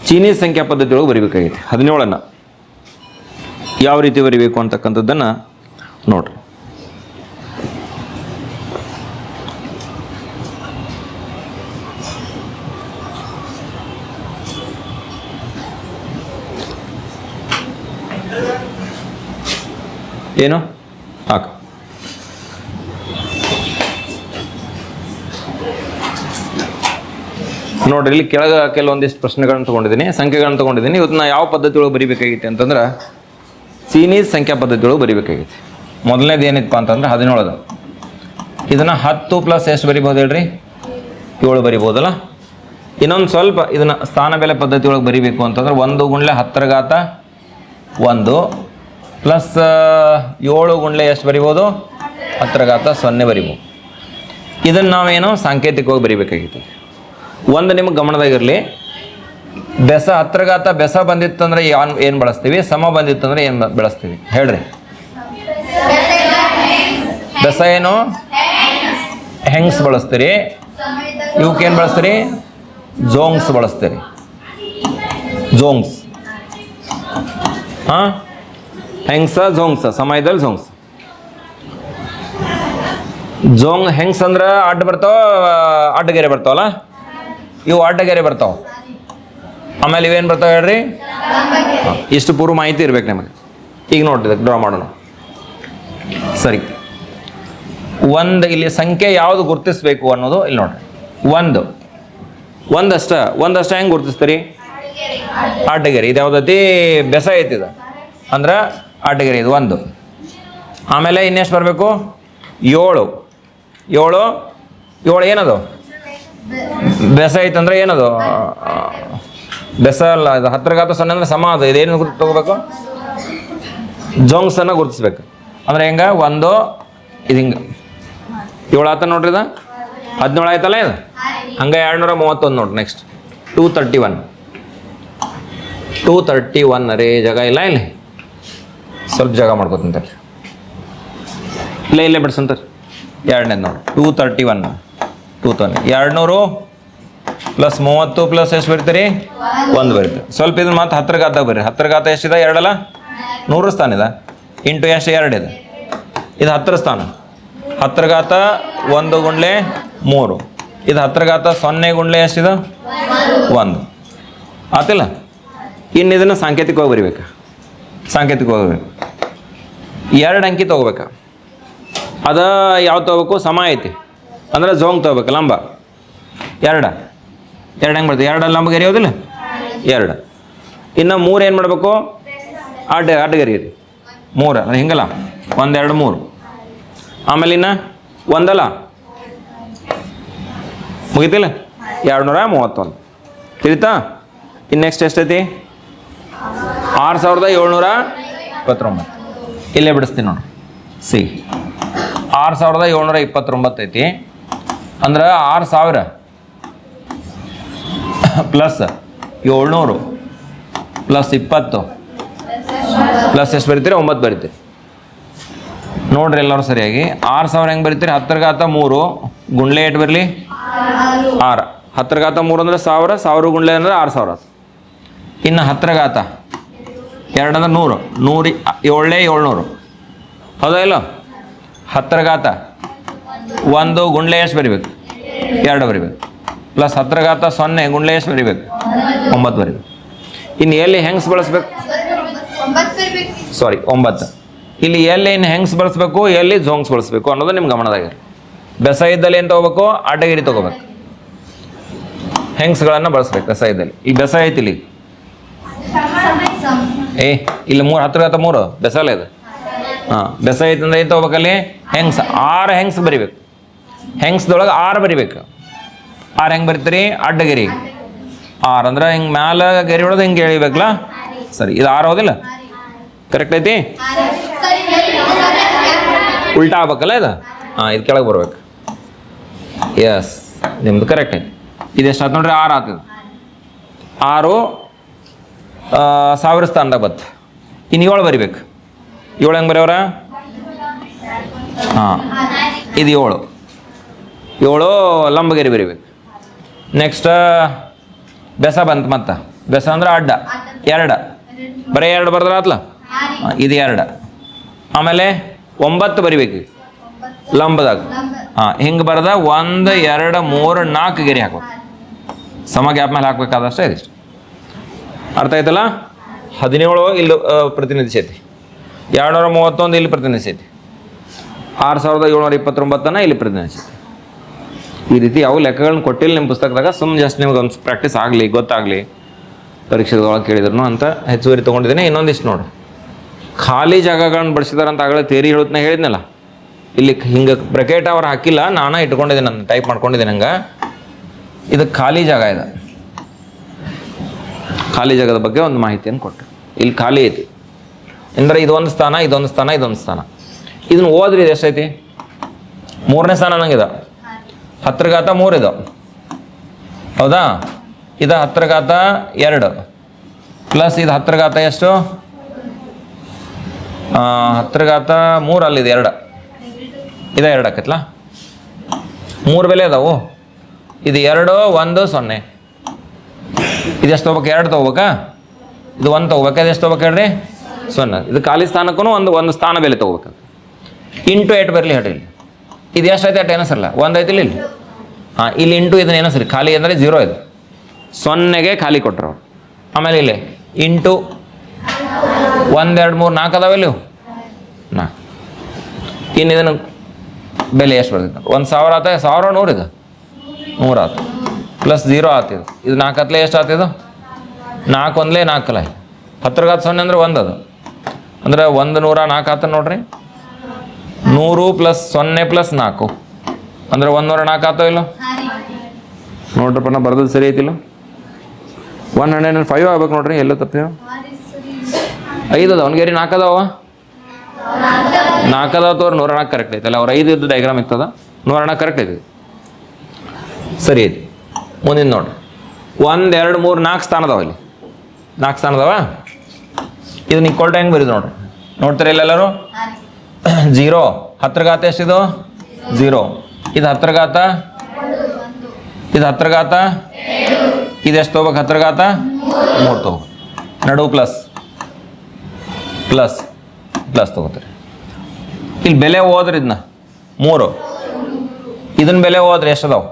ಚೀನಿ ಸಂಖ್ಯಾ ಪದ್ಧತಿಯೊಳಗೆ ಬರಿಬೇಕಾಗೈತಿ 17 ಯಾವ ರೀತಿ ಬರಿಬೇಕು ಅಂತಕ್ಕಂಥದ್ದನ್ನು ನೋಡ್ರಿ ಏನು ಹಾಕ ನೋಡ್ರಿ ಇಲ್ಲಿ ಕೆಳಗೆ ಕೆಲವೊಂದಿಷ್ಟು ಪ್ರಶ್ನೆಗಳನ್ನ ತೊಗೊಂಡಿದ್ದೀನಿ ಸಂಖ್ಯೆಗಳನ್ನ ತೊಗೊಂಡಿದ್ದೀನಿ ಇವತ್ತು ಯಾವ ಪದ್ಧತಿ ಒಳಗೆ ಬರಿಬೇಕಾಗಿತ್ತು ಅಂತಂದ್ರೆ ಚೀನಿ ಸಂಖ್ಯಾ ಪದ್ಧತಿ ಒಳಗೆ ಬರಿಬೇಕಾಗಿತ್ತು ಮೊದಲನೇದು ಏನಿತ್ತಪ್ಪ ಅಂತಂದ್ರೆ 17 ಇದನ್ನು 10 ಪ್ಲಸ್ ಎಷ್ಟು ಬರಿಬೋದು ಹೇಳ್ರಿ 7 ಬರಿಬೋದಲ್ಲ ಇನ್ನೊಂದು ಸ್ವಲ್ಪ ಇದನ್ನು ಸ್ಥಾನ ಬೆಲೆ ಪದ್ಧತಿ ಒಳಗೆ ಬರಿಬೇಕು ಅಂತಂದ್ರೆ 1 ಗುಂಡ್ಲೆ 10⁻1 ಪ್ಲಸ್ 7 ಗುಂಡ್ಲೆ ಎಷ್ಟು ಬರಿಬೋದು 10⁻0 ಬರಿಬೋದು ಇದನ್ನು ನಾವೇನು ಸಾಂಕೇತಿಕವಾಗಿ ಬರಿಬೇಕಾಗಿತ್ತು ಒಂದು ನಿಮಗೆ ಗಮನದಾಗಿರಲಿ ಬೆಸ 10 ಬೆಸ ಬಂದಿತ್ತಂದ್ರೆ ಏನು ಬಳಸ್ತೀವಿ ಸಮ ಬಂದಿತ್ತಂದ್ರೆ ಏನು ಬಳಸ್ತೀವಿ ಹೇಳ್ರಿ ಬೆಸ ಏನು ಹೆಂಗ್ಸ್ ಬಳಸ್ತೀರಿ ಇವಕ್ಕೇನು ಬಳಸ್ತೀರಿ ಜೋಂಗ್ಸ್ ಬಳಸ್ತೀರಿ ಜೋಂಗ್ಸ್ ಹಾಂ ಹೆಂಗ್ಸ ಜೋಂಗ್ಸ ಸಮಯದಲ್ಲಿ ಜೋಂಗ್ಸ್ ಜೋಂಗ್ ಹೆಂಗ್ಸ್ ಅಂದ್ರೆ ಅಡ್ಡ ಬರ್ತಾವ ಅಡ್ಡಗೆರೆ ಬರ್ತಾವಲ್ಲ ಇವು ಅಡ್ಡಗೆರೆ ಬರ್ತಾವ ಆಮೇಲೆ ಇವೇನು ಬರ್ತಾವೆ ಹೇಳ್ರಿ ಇಷ್ಟು ಪೂರ್ವ ಮಾಹಿತಿ ಇರ್ಬೇಕು ನಿಮಗೆ ಈಗ ನೋಡ್ರಿ ಡ್ರಾ ಮಾಡೋಣ ಸರಿ ಇಲ್ಲಿ ಸಂಖ್ಯೆ ಯಾವುದು ಗುರುತಿಸ್ಬೇಕು ಅನ್ನೋದು ಇಲ್ಲಿ ನೋಡ್ರಿ ಒಂದಷ್ಟ ಹೆಂಗೆ ಗುರುತಿಸ್ತೀರಿ ಅಡ್ಡಗೆರೆ ಇದು ಯಾವುದೈತಿ ಬೆಸ ಐತಿದ ಅಂದ್ರೆ ಅಡ್ಡಗೆರೆ ಇದು 1 ಆಮೇಲೆ ಇನ್ನೆಷ್ಟು ಬರಬೇಕು 7 ಏನದು ಬೆಸ ಐತಂದ್ರೆ ಏನದು ಬೆಸ ಅಲ್ಲ ಇದು 10⁻0 ಅಂದ್ರೆ ಸಮ ಅದು ಇದೇನು ತಗೋಬೇಕು ಜೋಂಗ್ಸನ್ನು ಗುರುತಿಸ್ಬೇಕು ಅಂದ್ರೆ ಹೆಂಗ 1 ಇದು ಹಿಂಗೆ 7 ಆತ ನೋಡ್ರಿ ಇದು 17 ಆಯ್ತಲ್ಲ ಇದು ಹಂಗೆ 231 ನೋಡ್ರಿ ನೆಕ್ಸ್ಟ್ 231 ಅರೇ ಜಾಗ ಇಲ್ಲ ಇಲ್ಲಿ ಸ್ವಲ್ಪ ಜಾಗ ಮಾಡ್ಕೋತಂತಾರೆ ಇಲ್ಲೇ ಬಿಡ್ಸಂತಾರೆ 2ನೇದು ನೋಡಿ 231 200 ಪ್ಲಸ್ 30 ಪ್ಲಸ್ ಎಷ್ಟು ಬರೀತೀರಿ 1 ಬರೀತೀರಿ. ಸ್ವಲ್ಪ ಇದನ್ನ ಮತ್ತೆ 10ರ ಘಾತ ಬರ್ರಿ. 10ರ ಘಾತ ಎಷ್ಟಿದೆ 2 ಅಲ್ಲ 100 ಸ್ಥಾನ ಇದೆ ಇಂಟು ಎಷ್ಟು 2 ಇದೆ. ಇದು 10ರ ಸ್ಥಾನ. 10ರ ಘಾತ 1 ಗುಂಡ್ಲೆ 3. ಇದು 10ರ ಘಾತ 0 ಗುಂಡ್ಲೆ ಎಷ್ಟಿದೆ 1 ಆತಿಲ್ಲ. ಇನ್ನು ಇದನ್ನು ಸಾಂಕೇತಿಕವಾಗಿ ಬರಿಬೇಕು. ಸಾಂಕೇತಿಕವಾಗಿ ಬರಬೇಕು. 2 ಅಂಕಿ ತೊಗೋಬೇಕು. ಅದು ಯಾವ್ದು ತೊಗೋಬೇಕು ಸಮ ಐತಿ ಅಂದ್ರೆ ಝೋಂಗ್ ತೊಗೋಬೇಕು. ಲಂಬ 2 ಹೆಂಗೆ ಬರ್ತದೆ 2 ಲಂಬ ಗೆರಿಯೋದಿಲ್ಲ 2. ಇನ್ನು 3 ಏನು ಮಾಡಬೇಕು ಅಡ್ಡಗೆರಿ 3 ಅಂದ್ರೆ ಹಿಂಗಲ್ಲ 1 2 3. ಆಮೇಲೆ ಇನ್ನು 1 ಅಲ್ಲ ಮುಗಿತಿಲ್ಲ 231 ತಿಳಿತಾ. ಇನ್ನು ನೆಕ್ಸ್ಟ್ ಎಷ್ಟೈತಿ 6729. ಇಲ್ಲೇ ಬಿಡಿಸ್ತೀನಿ ನೋಡಿ. ಸಿ 6729 ಐತಿ ಅಂದ್ರೆ 6000 ಪ್ಲಸ್ 700 ಪ್ಲಸ್ 20 ಪ್ಲಸ್ ಎಷ್ಟು ಬರೀತೀರಿ 9 ಬರೀತೀರಿ ನೋಡ್ರಿ ಎಲ್ಲರೂ ಸರಿಯಾಗಿ. 6000 ಹೆಂಗೆ ಬರೀತೀರಿ 10ರ ಘಾತ 3 ಗುಂಡ್ಲೆ ಎಷ್ಟು ಬರಲಿ 6. 10ರ ಘಾತ 3 ಅಂದ್ರೆ 1000. 1000 ಗುಂಡ್ಲೆ ಅಂದ್ರೆ 6000 ಆಯ್ತು. ಇನ್ನು 10ರ ಘಾತ 2 ಅಂದ್ರೆ 100. 100 7 700 ಹೌದಾ ಇಲ್ಲ. 10ರ ಘಾತ 1 ಗುಂಡ್ಲೆ ಎಷ್ಟು ಬರಿಬೇಕು 2 ಬರಿಬೇಕು. ಪ್ಲಸ್ 10ರ ಘಾತ 0 ಗುಂಡ್ಲೆ ಎಷ್ಟು ಬರಿಬೇಕು 9 ಬರಿಬೇಕು. ಇನ್ನು ಎಲ್ಲಿ ಹೆಂಗ್ಸ್ ಬಳಸ್ಬೇಕು ಸಾರಿ 9. ಇಲ್ಲಿ ಎಲ್ಲಿ ಇನ್ನು ಹೆಂಗ್ಸ್ ಬಳಸ್ಬೇಕು ಎಲ್ಲಿ ಝೋಂಗ್ಸ್ ಬಳಸ್ಬೇಕು ಅನ್ನೋದು ನಿಮ್ಮ ಗಮನದಾಗ. ಬೆಸ ಇದ್ದಲ್ಲಿ ಏನು ತೊಗೋಬೇಕು ಅಡ್ಡಗಿರಿ ತೊಗೋಬೇಕು. ಹೆಂಗ್ಸ್ಗಳನ್ನು ಬಳಸ್ಬೇಕು ಬೆಸ ಇದ್ದಲ್ಲಿ. ಈ ಬೆಸ ಐತಿ ಇಲ್ಲಿ ಇಲ್ಲಿ 3 10ರ ಘಾತ 3 ಬೆಸಲ್ಲ ಇದು. ಹಾಂ ಬೆಸ ಐತಿ ಅಂದ್ರೆ ಏನು ತೊಗೋಬೇಕಲ್ಲಿ ಹೆಂಗ್ಸ್ 6 ಹೆಂಗ್ಸ್ ಬರಿಬೇಕು. ಹೆಂಗ್ಸ್ದೊಳಗೆ 6 ಬರಿಬೇಕು. 6 ಹೆಂಗೆ ಬರಿತೀರಿ ಅಡ್ಡಗೆರಿ 6 ಅಂದ್ರೆ ಹಿಂಗೆ ಮ್ಯಾಲ ಗೆರಿ ಹೊಡೆದು ಹಿಂಗೆ ಎಳಿಬೇಕಲ್ಲ ಸರಿ. ಇದು 6 ಹೋದಿಲ್ಲ ಕರೆಕ್ಟ್ ಐತಿ. ಉಲ್ಟಾ ಆಗ್ಬೇಕಲ್ಲ ಇದು. ಹಾಂ ಇದು ಕೆಳಗೆ ಬರ್ಬೇಕು. ಎಸ್ ನಿಮ್ದು ಕರೆಕ್ಟ್ ಐತಿ. ಇದು ಎಷ್ಟು ಆಯ್ತು ನೋಡ್ರಿ 6 ಆಗ್ತದೆ. 6 1000 ಸ್ಥಾನದಾಗ ಬತ್ತು. ಇನ್ನು 7 ಬರಿಬೇಕು. 7 ಹೆಂಗೆ ಬರೆಯವ್ರ ಹಾಂ ಇದು 7 ಲಂಬಗೆರಿ ಬರಿಬೇಕು. ನೆಕ್ಸ್ಟ್ ಬೆಸ ಬಂತು ಮತ್ತೆ. ಬೆಸ ಅಂದ್ರೆ ಅಡ್ಡ 2 ಬರೀ 2 ಬರ್ದ್ರೆ ಆತ್ಲ ಇದು 2. ಆಮೇಲೆ 9 ಬರಿಬೇಕು ಲಂಬದಾಗ. ಹಾಂ ಹಿಂಗೆ ಬರ್ದ 1 2 3 4 ಗೆರೆ ಹಾಕ್ಬೇಕು. ಸಮ ಗ್ಯಾಪ್ ಮೇಲೆ ಹಾಕ್ಬೇಕಾದಷ್ಟೇ ಇದಿಷ್ಟು. ಅರ್ಥ ಆಯ್ತಲ್ಲ. 17 ಇಲ್ಲಿ ಪ್ರತಿನಿಧಿಸೈತಿ. 231 ಇಲ್ಲಿ ಪ್ರತಿನಿಧಿಸೈತಿ. 6729 ಇಲ್ಲಿ ಪ್ರತಿನಿಧಿಸೈತಿ. ಈ ರೀತಿ ಯಾವ ಲೆಕ್ಕಗಳನ್ನ ಕೊಟ್ಟಿಲ್ಲ ನಿಮ್ಮ ಪುಸ್ತಕದಾಗ. ಸುಮ್ಮನೆ ಜಸ್ಟ್ ನಿಮ್ಗೆ ಒಂದು ಪ್ರಾಕ್ಟೀಸ್ ಆಗಲಿ ಗೊತ್ತಾಗಲಿ ಪರೀಕ್ಷೆದೊಳಗೆ ಕೇಳಿದ್ರು ಅಂತ ಹೆಚ್ಚುವರಿ ತೊಗೊಂಡಿದ್ದೀನಿ. ಇನ್ನೊಂದಿಷ್ಟು ನೋಡಿ ಖಾಲಿ ಜಾಗಗಳನ್ನ ಬಳಸಿದಾರಂತ ಆಗಲೇ ತೇರಿ ಹೇಳುತ್ತನ ಹೇಳಿದ್ನಲ್ಲ. ಇಲ್ಲಿ ಹಿಂಗೆ ಬ್ರಕೆಟ್ ಅವ್ರು ಹಾಕಿಲ್ಲ ನಾನು ಇಟ್ಕೊಂಡಿದ್ದೀನಿ ನಾನು ಟೈಪ್ ಮಾಡ್ಕೊಂಡಿದ್ದೀನಿ ಹಂಗೆ. ಇದು ಖಾಲಿ ಜಾಗ ಇದೆ. ಖಾಲಿ ಜಾಗದ ಬಗ್ಗೆ ಒಂದು ಮಾಹಿತಿಯನ್ನು ಕೊಟ್ಟರು. ಇಲ್ಲಿ ಖಾಲಿ ಐತಿ ಅಂದರೆ ಇದೊಂದು ಸ್ಥಾನ ಇದೊಂದು ಸ್ಥಾನ ಇದೊಂದು ಸ್ಥಾನ. ಇದನ್ನು ಓದ್ರಿ ಇದು ಎಷ್ಟೈತಿ 3ನೇ ಸ್ಥಾನ ನಂಗಿದೆ. 10ರ ಘಾತ 3 ಇದು ಹೌದಾ. ಇದು 10ರ ಘಾತ 2 ಪ್ಲಸ್ ಇದು 10ರ ಘಾತ ಎಷ್ಟು 10ರ ಘಾತ 3 ಅಲ್ಲಿದೆ 2 ಇದು 2 ಆಕೈತಲ್ಲ. 3 ಬೆಲೆ ಅದಾವು. ಇದು 2 1 0. ಇದು ಎಷ್ಟು ತೊಗೋಬೇಕು 2 ತೊಗೋಬೇಕಾ. ಇದು 1 ತೊಗೋಬೇಕಾ. ಇದು ಎಷ್ಟು ತೊಗೋಬೇಕು ಹೇಳ್ರಿ 0. ಇದು ಖಾಲಿ ಸ್ಥಾನಕ್ಕೂ ಒಂದು ಸ್ಥಾನ ಬೆಲೆ ತೊಗೋಬೇಕು. ಇಂಟು 8 ಬರಲಿ ಹೇಳ್ರಿ. ಇಲ್ಲಿ ಇದು ಎಷ್ಟು ಐತೆ 8 ಏನಸರಲ್ಲ 1 ಐತಿಲ್ಲ ಇಲ್ಲಿ. ಹಾಂ ಇಲ್ಲಿ ಇಂಟು ಇದನ್ನ ಏನಸರಿ ಖಾಲಿ ಅಂದರೆ 0 ಇದು 0ಗೆ ಖಾಲಿ ಕೊಟ್ಟರು ಅವ್ರು. ಆಮೇಲೆ ಇಲ್ಲಿ ಇಂಟು 1 2 3 4 ಅದಾವೆ ಇಲ್ಲಿ 4. ಇನ್ನು ಇದನ್ನು ಬೆಲೆ ಎಷ್ಟು ಬರ್ತೈತೆ 1000 ಆತ 1100 ಇದು 100 ಆತು ಪ್ಲಸ್ 0 ಆತಿದು. ಇದು 4 ಹತ್ತಲೆ ಎಷ್ಟು ಆತಿದು 4 1 4 ಅಲ್ಲ. 10ರ ಘಾತ 0 ಅಂದ್ರೆ 1 ಅದು ಅಂದ್ರೆ 104 ಆತ ನೋಡ್ರಿ. 100 ಪ್ಲಸ್ 0 ಪ್ಲಸ್ 4 ಅಂದ್ರೆ 104 ಆತೋ ಇಲ್ಲ ನೋಡ್ರಪ್ಪ. ನಾ ಬರ್ದದ್ದು ಸರಿ ಐತಿಲ್ಲ. 105 ಆಗ್ಬೇಕು ನೋಡ್ರಿ. ಎಲ್ಲೋ ತಪ್ಪು 5 ಅದಾವ ಅವ್ನಿಗೆ 4 ಅದಾವ 4 ಅದಾವ ತೋರು 104 ಕರೆಕ್ಟ್ ಐತಲ್ಲ. ಅವ್ರು 5 ಇದ್ದು ಡಯಾಗ್ರಾಮ್ ಇರ್ತದ 104 ಕರೆಕ್ಟ್ ಐತಿ ಸರಿ ಐತಿ. ಮುಂದಿನ ನೋಡ್ರಿ 1 2 3 4 ಸ್ಥಾನ ಅದಾವ ಇಲ್ಲಿ 4 ಸ್ಥಾನ ಅದಾವ. ಇದು ನಿಕ್ಕೊಲ್ಟ ಹೆಂಗೆ ಬರೀದು ನೋಡ್ರಿ. ನೋಡ್ತೀರಿ ಎಲ್ಲರೂ 0. 10ರ ಘಾತ ಎಷ್ಟಿದು 0. ಇದು 10ರ ಘಾತ ಇದು 10 ಘಾತ ಇದೆಷ್ಟು ತೊಗೋಬೇಕು? 10 ಘಾತ 3 ತೊಗೋಬೇಕು. ನಡು ಪ್ಲಸ್ ಪ್ಲಸ್ ಪ್ಲಸ್ ತೊಗೋತಾರೆ. ಇಲ್ಲಿ ಬೆಲೆ ಹೋದ್ರೆ ಇದನ್ನ 3 ಇದನ್ನ ಬೆಲೆ ಹೋದ್ರೆ ಎಷ್ಟು ಅದಾವೆ?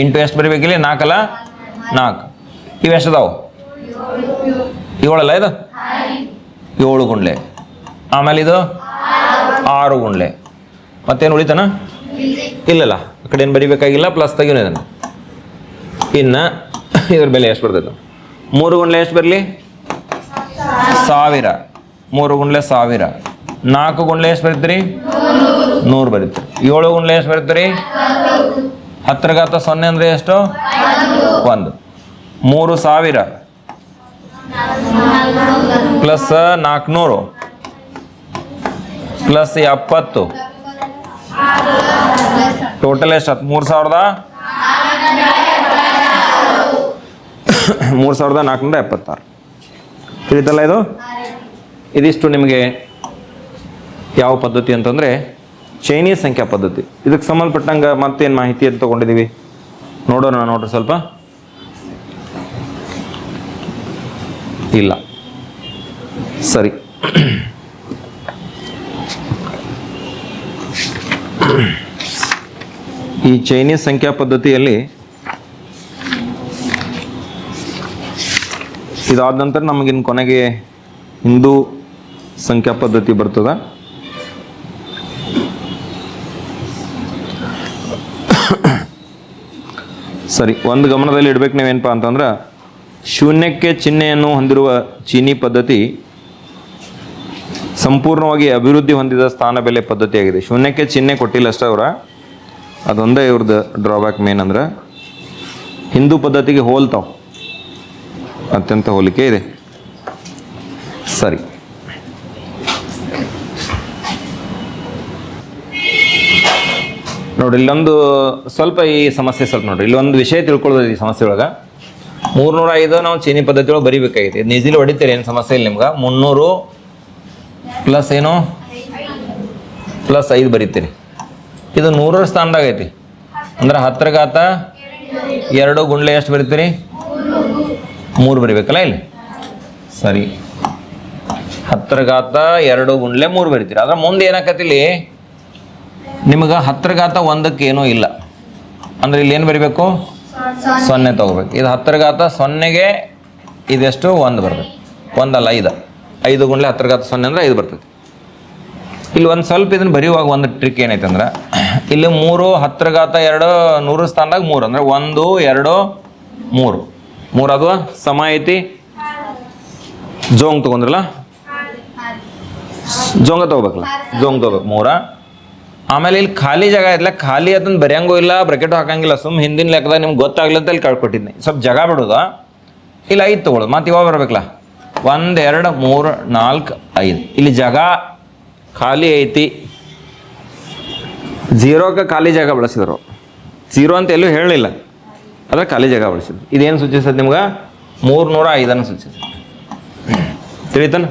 ಇಂಟು ಎಷ್ಟು ಬರಿಬೇಕಿಲ್ಲಿ? 4 ಅಲ್ಲ 4. ಇವು ಎಷ್ಟು ಅದಾವೆ? 7 ಅಲ್ಲ ಇದು? 7 ಗುಂಡ್ಲೆ. ಆಮೇಲೆ ಇದು 6 ಗುಂಡ್ಲೆ. ಮತ್ತೇನು ಉಳಿತಾನ? ಇಲ್ಲಲ್ಲ, ಆ ಕಡೆ ಏನು ಬರಿಬೇಕಾಗಿಲ್ಲ, ಪ್ಲಸ್ ತೆಗಿಯೋಣ ಇದನ್ನು. ಇನ್ನು ಇದ್ರ ಬೆಲೆ ಎಷ್ಟು ಬರ್ತೈತೆ? 3 ಗುಂಡ್ಲೆ ಎಷ್ಟು ಬರಲಿ? 1000. 3 ಗುಂಡ್ಲೆ 1000. 4 ಗುಂಡ್ಲೆ ಎಷ್ಟು ಬರೀತೀರಿ? 100 ಬರೀತೀರಿ. 7 ಗುಂಡ್ಲೆ ಎಷ್ಟು ಬರೀತೀರಿ? 10 ಘಾತ 0 ಅಂದರೆ ಎಷ್ಟು? 1. 3000 ಪ್ಲಸ್ 400 ಪ್ಲಸ್ 70 ಟೋಟಲ್ ಎಷ್ಟು? 3476 ತಿಳಿತಲ್ಲ ಇದು? ಇದಿಷ್ಟು ನಿಮಗೆ ಯಾವ ಪದ್ಧತಿ ಅಂತಂದರೆ ಚೈನೀಸ್ ಸಂಖ್ಯಾ ಪದ್ಧತಿ. ಇದಕ್ಕೆ ಸಂಬಂಧಪಟ್ಟಂಗೆ ಮತ್ತೇನು ಮಾಹಿತಿ ಅಂತ ತೊಗೊಂಡಿದ್ದೀವಿ ನೋಡೋಣ. ನೋಡ್ರಿ ಸ್ವಲ್ಪ. ಇಲ್ಲ ಸರಿ, ಈ ಚೈನೀಸ್ ಸಂಖ್ಯಾ ಪದ್ಧತಿಯಲ್ಲಿ ಇದಾದ ನಂತರ ನಮಗಿನ್ನು ಕೊನೆಗೆ ಹಿಂದೂ ಸಂಖ್ಯಾ ಪದ್ಧತಿ ಬರ್ತದ. ಸರಿ, ಒಂದು ಗಮನದಲ್ಲಿ ಇಡ್ಬೇಕು ನೀವೇನಪ್ಪ ಅಂತಂದ್ರೆ, ಶೂನ್ಯಕ್ಕೆ ಚಿಹ್ನೆಯನ್ನು ಹೊಂದಿರುವ ಚೀನಿ ಪದ್ಧತಿ ಸಂಪೂರ್ಣವಾಗಿ ಅಭಿವೃದ್ಧಿ ಹೊಂದಿದ ಸ್ಥಾನ ಬೆಲೆ ಪದ್ಧತಿಯಾಗಿದೆ. ಶೂನ್ಯಕ್ಕೆ ಚಿಹ್ನೆ ಕೊಟ್ಟಿಲ್ಲ ಅಷ್ಟೇ ಅವರ, ಅದೊಂದೇ ಇವ್ರದ್ದು ಡ್ರಾಬ್ಯಾಕ್ ಮೇನ್ ಅಂದ್ರೆ ಹಿಂದೂ ಪದ್ಧತಿಗೆ ಹೋಲ್ತಾವ, ಅತ್ಯಂತ ಹೋಲಿಕೆ ಇದೆ. ಸರಿ, ನೋಡ್ರಿ ಇಲ್ಲೊಂದು ಸ್ವಲ್ಪ ಈ ಸಮಸ್ಯೆ ಸ್ವಲ್ಪ ನೋಡ್ರಿ, ಇಲ್ಲೊಂದು ವಿಷಯ ತಿಳ್ಕೊಳ್ಳೋದು ಈ ಸಮಸ್ಯೆ ಒಳಗೆ. 305 ನಾವು ಚೀನಿ ಪದ್ಧತಿ ಒಳಗೆ ಬರಿಬೇಕಾಗಿದೆ. ನಿಜಿಲಿ ಹೊಡಿತೀರಿ, ಏನು ಸಮಸ್ಯೆ ಇಲ್ಲ ನಿಮ್ಗೆ. 300 ಪ್ಲಸ್ ಏನು ಪ್ಲಸ್ 5 ಬರೀತೀರಿ. ಇದು 100ರ ಸ್ಥಾನದಾಗ ಐತಿ ಅಂದ್ರೆ 10 ಘಾತ 2 ಗುಂಡ್ಲೆ ಎಷ್ಟು ಬರೀತೀರಿ? 3 ಬರಿಬೇಕಲ್ಲ ಇಲ್ಲಿ. ಸರಿ, 10 ಘಾತ 2 ಗುಂಡ್ಲೆ 3 ಬರೀತೀರಿ. ಅದ್ರ ಮುಂದೆ ಏನಾಕತಿಲ್ಲಿ ನಿಮಗೆ 10 ಘಾತ 1ಕ್ಕೆ ಏನೂ ಇಲ್ಲ ಅಂದ್ರೆ ಇಲ್ಲಿ ಏನು ಬರಿಬೇಕು? 0 ತಗೋಬೇಕು. ಇದು 10 ಘಾತ 0ಗೆ ಇದೆಷ್ಟು? 1 ಬರ್ತದೆ. 1 ಅಲ್ಲ 5. 5 ಗುಂಡ್ಲೆ 10 ಘಾತ 0 ಅಂದರೆ 5 ಬರ್ತದೆ. ಇಲ್ಲಿ ಒಂದು ಸ್ವಲ್ಪ ಇದನ್ನು ಬರೆಯುವಾಗ ಒಂದು ಟ್ರಿಕ್ ಏನೈತೆ ಅಂದ್ರೆ, ಇಲ್ಲಿ 3 10 ಘಾತ 2 100 ಸ್ಥಾನದಾಗ 3 ಅಂದರೆ 1 2 3 3 ಅದು ಸಮ ಐತಿ. ಜೋಂಗ್ ತೊಗೊಂಡ್ರಲ್ಲ, ಜೋಂಗ ತೊಗೋಬೇಕಲ್ಲ, ಜೋಂಗ್ ತೊಗೋಬೇಕು 3. ಆಮೇಲೆ ಇಲ್ಲಿ ಖಾಲಿ ಜಾಗ ಐತಲ್ಲ, ಖಾಲಿ ಅದನ್ನು ಬರೆಯಂಗೂ ಇಲ್ಲ, ಬ್ರಾಕೆಟು ಹಾಕಂಗಿಲ್ಲ. ಸುಮ್ಮ ಹಿಂದಿನ ಲೆಕ್ಕದಾಗ ನಿಮ್ಗೆ ಗೊತ್ತಾಗ್ಲಿ ಅಂತ ಇಲ್ಲಿ ಕಳ್ಕೊಟ್ಟಿದ್ನಿ. ಸ್ವಲ್ಪ ಜಾಗ ಬಿಡೋದು, ಇಲ್ಲಿ 5 ತೊಗೊಳ್ಳೋದು. ಮತ್ತು ಇವಾಗ ಬರಬೇಕಲ್ಲ, 1 2 3 4 5. ಇಲ್ಲಿ ಜಾಗ ಖಾಲಿ ಐತಿ. 0ಕ್ಕೆ ಖಾಲಿ ಜಾಗ ಬಳಸಿದ್ರು. 0 ಅಂತ ಎಲ್ಲೂ ಹೇಳಲಿಲ್ಲ, ಆದರೆ ಖಾಲಿ ಜಾಗ ಬಳಸಿದ್ರು. ಇದೇನು ಸೂಚಿಸ್ತದೆ ನಿಮ್ಗೆ? 305 ಸೂಚಿಸ್ತದೆ. ತಿಳಿತಾನ?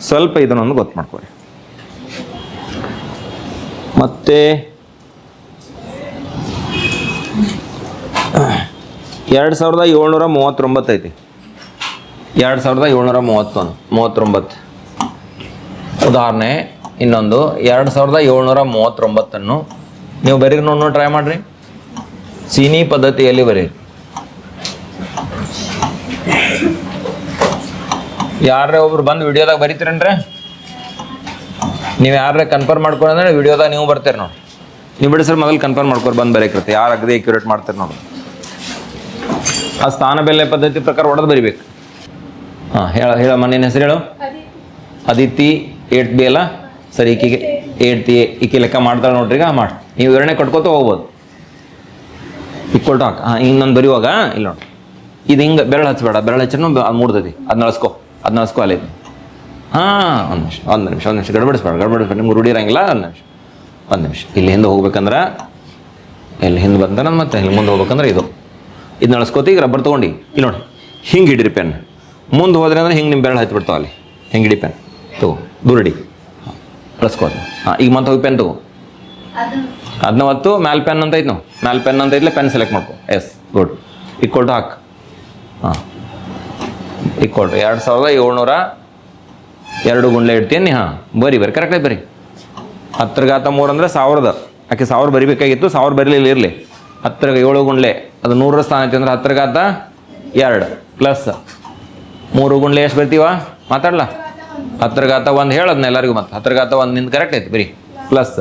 ಸ್ವಲ್ಪ ಇದನ್ನೊಂದು ಗೊತ್ತು ಮಾಡ್ಕೊಳ್ಳಿ. ಮತ್ತೆ 2739 ಐತಿ. 2739 ಉದಾಹರಣೆ. ಇನ್ನೊಂದು 2739 ನೀವು ಬರೀ ನೋಡಿ ಟ್ರೈ ಮಾಡಿರಿ. ಚೀನಿ ಪದ್ಧತಿಯಲ್ಲಿ ಬರೀರಿ. ಯಾರೇ ಒಬ್ರು ಬಂದು ವಿಡಿಯೋದಾಗ ಬರೀತೀರೇನ್ರಿ? ನೀವು ಯಾರೇ ಕನ್ಫರ್ಮ್ ಮಾಡ್ಕೊಂಡ್ರೆ ವಿಡಿಯೋದಾಗ ನೀವು ಬರ್ತೀರಿ ನೋಡಿ. ನೀವು ಬಿಡಿ ಸರ್ ಮೊದಲು ಕನ್ಫರ್ಮ್ ಮಾಡ್ಕೊಂಡು ಬಂದು ಬರೀಕಿರುತ್ತೆ. ಯಾರು ಅಗದಿ ಅಕ್ಯುರೇಟ್ ಮಾಡ್ತಾರೆ ನೋಡಿ. ಆ ಸ್ಥಾನ ಬೆಲೆ ಪದ್ಧತಿ ಪ್ರಕಾರ ಹೊಡೆದು ಬರಿಬೇಕು. ಹಾಂ, ಹೇಳಮ್ಮ ನಿನ್ನ ಹೆಸರು ಹೇಳು. ಅದಿತಿ 8B ಅಲ್ಲ? ಸರಿ, ಈಕಿಗೆ 8 ಈಕೆ ಲೆಕ್ಕ ಮಾಡ್ತಾಳೆ ನೋಡ್ರಿ. ಈಗ ಮಾಡಿ ನೀವು ವಿವರಣೆ ಕೊಟ್ಕೋತ ಹೋಗ್ಬೋದು. ಇಕ್ಕೊಳ್ತು ಹಾಕಿ. ಹಾಂ, ಇನ್ನೊಂದು ಬರೆಯುವಾಗ ಇಲ್ಲ ನೋಡಿ, ಇದು ಹಿಂಗೆ ಬೆರಳು ಹಚ್ಚಬೇಡ. ಬೆರಳು ಹಚ್ಚನು ಮೂಡ್ದೈತಿ. ಅದನ್ನ ನಳಸ್ಕೊ ಅಲ್ಲಿ. ಹಾಂ, ಒಂದು ನಿಮಿಷ ಗಡ್ಬಡಿಸ್ಬೇಡ. ನಿಮ್ಗೆ ರೂಢಿ ಇರಂಗಿಲ್ಲ. ಒಂದು ನಿಮಿಷ ಇಲ್ಲಿ ಹಿಂದೆ ಹೋಗ್ಬೇಕಂದ್ರೆ ಇಲ್ಲಿ ಹಿಂದೆ ಬಂದ್ರೆ ಮತ್ತೆ ಇಲ್ಲಿ ಮುಂದೆ ಹೋಗ್ಬೇಕಂದ್ರೆ ಇದು ನಳಸ್ಕೋತಿ. ಈಗ ರಬ್ಬರ್ ತೊಗೊಂಡು ಇಲ್ಲಿ ನೋಡಿ, ಹಿಂಗೆ ಹಿಡಿರಿ ಪೆನ್. ಮುಂದೆ ಹೋದ್ರೆ ಅಂದ್ರೆ ಹಿಂಗೆ ನಿಮ್ಮ ಬೆರಳು ಹಚ್ಬಿಡ್ತಾವ ಅಲ್ಲಿ. ಹಿಂಗೆ ಹಿಡಿ ಪೆನ್ ತಗೋ, ದೂರಡಿ ನಳಸ್ಕೋತ. ಹಾಂ, ಈಗ ಮತ್ತೆ ಹೋಗಿ ಪೆನ್ ತಗೋ. ಅದನ್ನ ಹೊತ್ತು ಮ್ಯಾಲ್ ಪೆನ್ ಅಂತ ಐತೆ ನಾವು ಮ್ಯಾಲ್ ಪೆನ್ ಅಂತ ಐತ್ಲೆ ಪೆನ್ ಸೆಲೆಕ್ಟ್ ಮಾಡ್ಕೊ ಎಸ್ ಗುಡ್ ಈಕ್ವಲ್ ಟು ಹಾಕು ಹಾಂ ಈಕ್ವಲ್ ಟು 2700 2 ಗುಂಡ್ಲೆ ಇಡ್ತೀನಿ ಹಾಂ ಬರಿ ಕರೆಕ್ಟಾಗಿ ಬರಿ 10⁻³ ಅಂದರೆ 1000 ಆಕೆ 1000 ಬರಿಬೇಕಾಗಿತ್ತು 1000 ಬರೀಲಿಲ್ಲ ಇರಲಿ 10⁻7 ಗುಂಡ್ಲೆ ಅದು 100ರ ಸ್ಥಾನ ಐತಿ ಅಂದ್ರೆ 10⁻2 ಪ್ಲಸ್ 3 ಗುಂಡ್ಲೆ ಎಷ್ಟು ಬರ್ತೀವ ಮಾತಾಡಲ್ಲ 10⁻1 ಹೇಳೋದ್ನ ಎಲ್ಲರಿಗೂ ಮತ್ತೆ 10⁻1 ನಿಂದು ಕರೆಕ್ಟ್ ಐತಿ ಬರೀ ಪ್ಲಸ್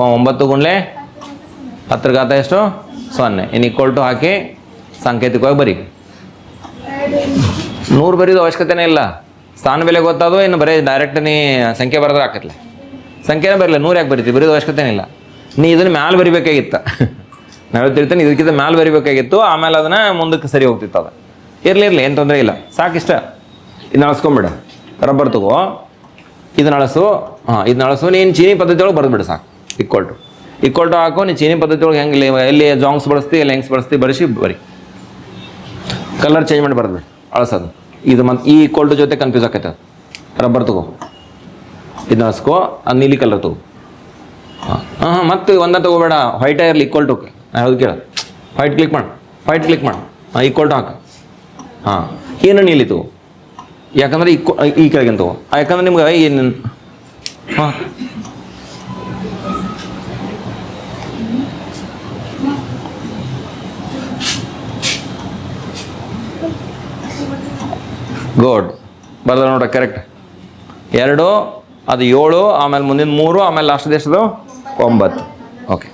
9 ಗುಂಡ್ಲೆ 10⁻ ಎಷ್ಟು 0 ಇನ್ನು ಈಕ್ವಲ್ ಟು ಹಾಕಿ ಸಾಂಕೇತಿಕವಾಗಿ ಬರೀ 100 ಬರೀದು ಅವಶ್ಯಕತೆನೇ ಇಲ್ಲ ಸ್ಥಾನ ಬೆಲೆ ಗೊತ್ತಾದೋ ಇನ್ನು ಬರೀ ಡೈರೆಕ್ಟ್ ನೀ ಸಂಖ್ಯೆ ಬರೆದ್ರೆ ಹಾಕತ್ಲೆ ಸಂಖ್ಯೆನೇ ಬರಲಿಲ್ಲ 100 ಯಾಕೆ ಬರೀತೀವಿ ಬರೀದು ಅವಶ್ಯಕತೆನೇ ಇಲ್ಲ ನೀ ಇದನ್ನು ಮ್ಯಾಲೆ ಬರಿಬೇಕಾಗಿತ್ತು ನಾವು ಹೇಳ್ತಿರ್ತೀನಿ ಇದಕ್ಕಿಂತ ಮ್ಯಾಲೆ ಬರಿಬೇಕಾಗಿತ್ತು ಆಮೇಲೆ ಅದನ್ನು ಮುಂದಕ್ಕೆ ಸರಿ ಹೋಗ್ತಿತ್ತು ಅದು ಇರಲಿ ಏನು ತೊಂದರೆ ಇಲ್ಲ ಸಾಕಿಷ್ಟ ಇದನ್ನ ಅಳಿಸ್ಕೊಂಬಿಡ ರಬ್ಬರ್ ತಗೋ ಇದನ್ನ ಅಳಸು ಹಾಂ ಇದನ್ನ ಅಳಸು ನೀನು ಚೀನಿ ಪದ್ಧತಿ ಒಳಗೆ ಬರೆದ್ಬಿಡು ಸಾಕು ಈಕ್ವಲ್ ಟು ಹಾಕು ನೀನು ಚೀನಿ ಪದ್ಧತಿ ಒಳಗೆ ಹೆಂಗೆ ಎಲ್ಲಿ ಜಾಂಗ್ಸ್ ಬಳಸ್ತಿ ಎಲ್ಲಿ ಹೆಂಗ್ಸ್ ಬಳಸ್ತಿ ಬರೆಸಿ ಬರಿ ಕಲರ್ ಚೇಂಜ್ ಮಾಡಿ ಬರೆದ್ಬಿಡು ಅಳಸೋದು ಇದು ಮತ್ತು ಈ ಈಕ್ವಲ್ ಟು ಜೊತೆ ಕನ್ಫ್ಯೂಸ್ ಆಕೈತೆ ಅದು ರಬ್ಬರ್ ತಗೋ ಇದನ್ನ ಅಳಿಸ್ಕೋ ಅದು ನೀಲಿ ಕಲರ್ ತಗೋ ಹಾಂ ಮತ್ತೆ ಒಂದ ತಗೋಬೇಡ ವೈಟ್ ಇರಲಿ ಈಕ್ವಲ್ ಟು ಯಾವ್ದು ಕೇಳ ವೈಟ್ ಕ್ಲಿಕ್ ಮಾಡು ಹಾಂ ಈಕ್ವಲ್ ಟು ಹಾಕು ಹಾಂ ಏನು ನೀಲಿ ತಗೋ ಯಾಕಂದ್ರೆ ಈ ಕೆಳಗಿನ ತಗೋ ಯಾಕಂದ್ರೆ ನಿಮ್ಗೆ ಏನು ಹಾಂ ಗುಡ್ ಬರ್ದ ನೋಡ್ರಿ ಕರೆಕ್ಟ್ 2 ಅದು 7 ಆಮೇಲೆ ಮುಂದಿನ 3 ಆಮೇಲೆ ಲಾಸ್ಟ್ ಎಷ್ಟದು 9 ಓಕೆ